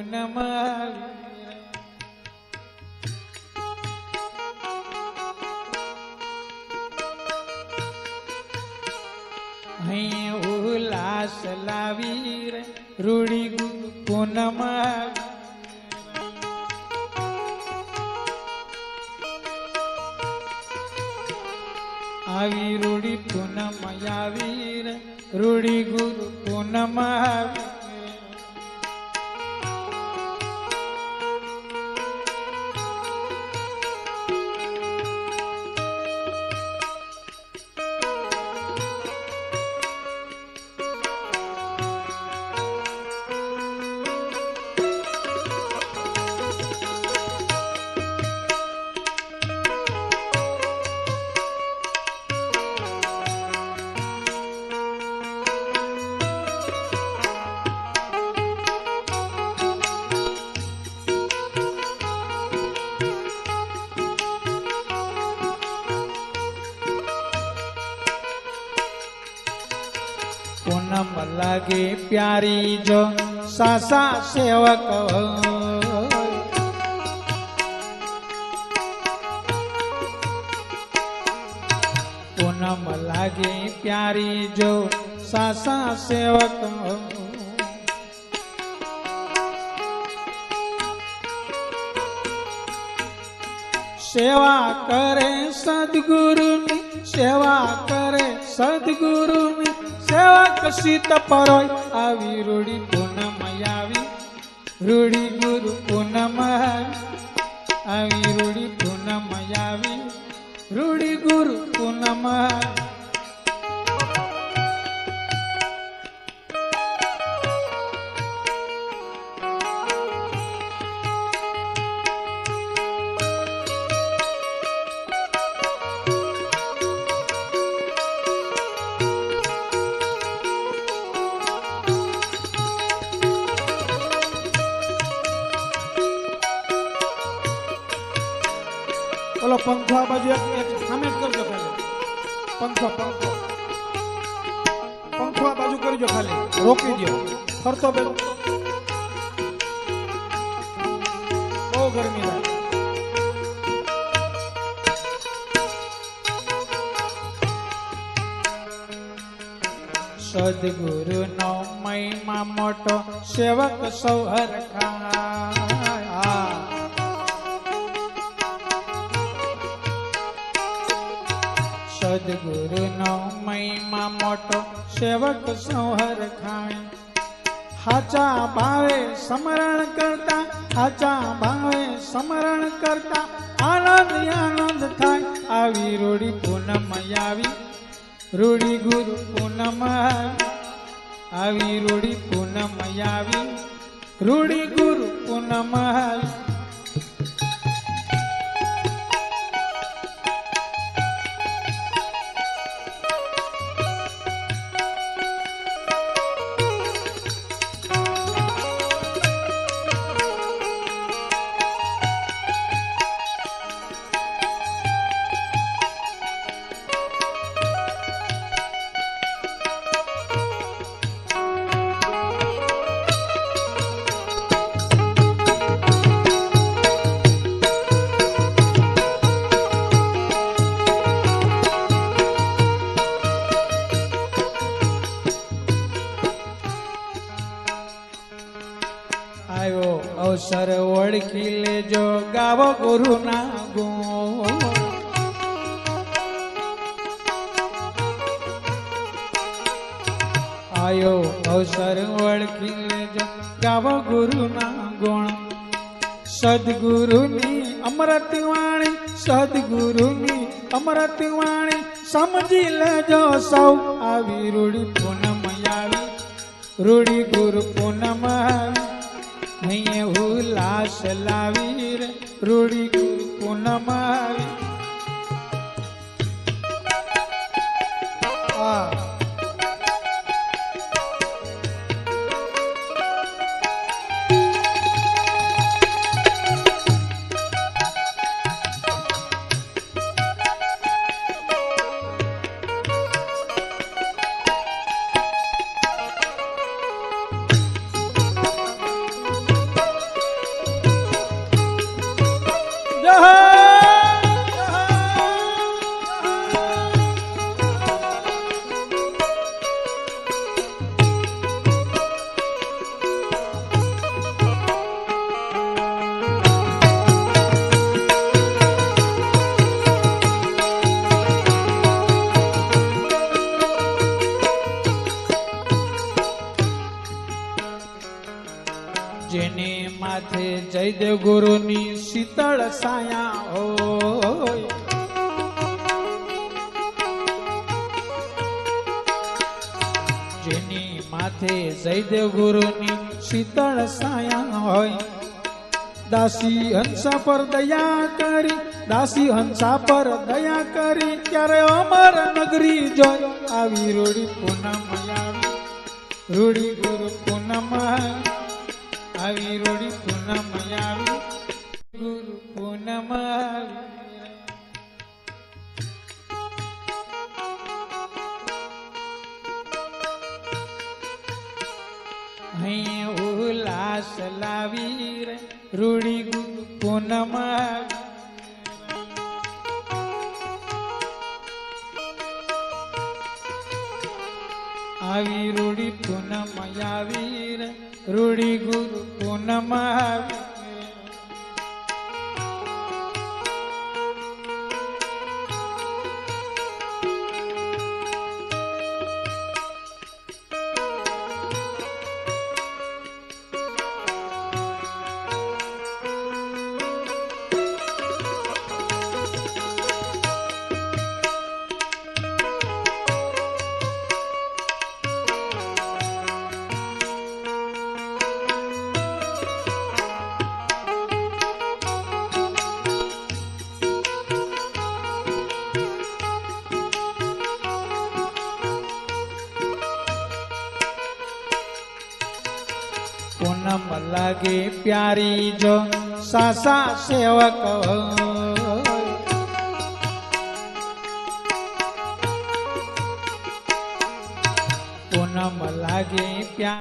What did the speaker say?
પૂનમ અહીં ઉલ્લાસ લાવી રે રૂડી ગુરુ પૂનમ આવી રૂડી પૂનમ આવી રે રૂડી ગુરુ પૂનમ આવી पूनम लागे प्यारी जो सासा सेवक पूनम लागे प्यारी जो सासा सेवक सेवा करे सद्गुरु सेवा करे सद्गुरु सेवा कशित परोय आवी रूड़ी पूनम आवी रूड़ी गुरु पूनम आवी रूड़ी पूनम आवी रूड़ी गुरु पूनम ઓલો પંખો આ બાજુ એક સામે જ કરજો ખાલી પંખો પંખો પંખો આ બાજુ કરજો ખાલી રોકી દો ફરતો બેન બહુ ગરમી લાગે સદગુરુ નો મહિમા મોટો સેવક સૌ હરખા સદગુરુ નો મહિમા મોટો સેવક સૌ હરખાય હાચા ભાવે સ્મરણ કરતા હાચા ભાવે સ્મરણ કરતા આનંદ આનંદ થાય આવી રૂડી પૂનમ આવી રૂડી ગુરુ પૂનમ આવી રૂડી પૂનમ આવી રૂડી ગુરુ પૂનમ આવી આવ્યો અવસર ઓળખી લેજો ગાવો ગુરુ ના ગુણ આવ્યો અવસર ઓળખી લેજો ગાવો ગુરુ ના ગુણ સદગુરુની અમૃત વાણી સદગુરુની અમૃત વાણી સમજી લેજો સૌ આવી રૂડી પૂનમ આવી રૂડી ગુરુ પૂનમ આવી અહીં ઉલ્લાસ લાવી રે રૂડી ગુરુ પૂનમ આવી જેને માથે જયદેવ ગુરુની શીતળ સાયા હોય, જેની માથે જયદેવ ગુરુની શીતળ સાયા હોય, દાસી હંસા પર દયા કરી, દાસી હંસા પર દયા કરી, ત્યારે અમર નગરી જોઈ આવી રૂડી પૂનમ આવી, રૂડી ગુરુ પૂનમ આવી, રૂડી પૂનમ આવી, ગુરુ પૂનમ આવી. અહીં ઉલ્લાસ લાવી રે રૂડી ગુરુ પૂનમ આવી. આવી રૂડી પૂનમ આવી રે રૂડી ગુરુ પૂનમ આવી. પૂનમ લાગે પ્યારી જો સાસા સેવક હોય, પૂનમ લાગે પ્યારી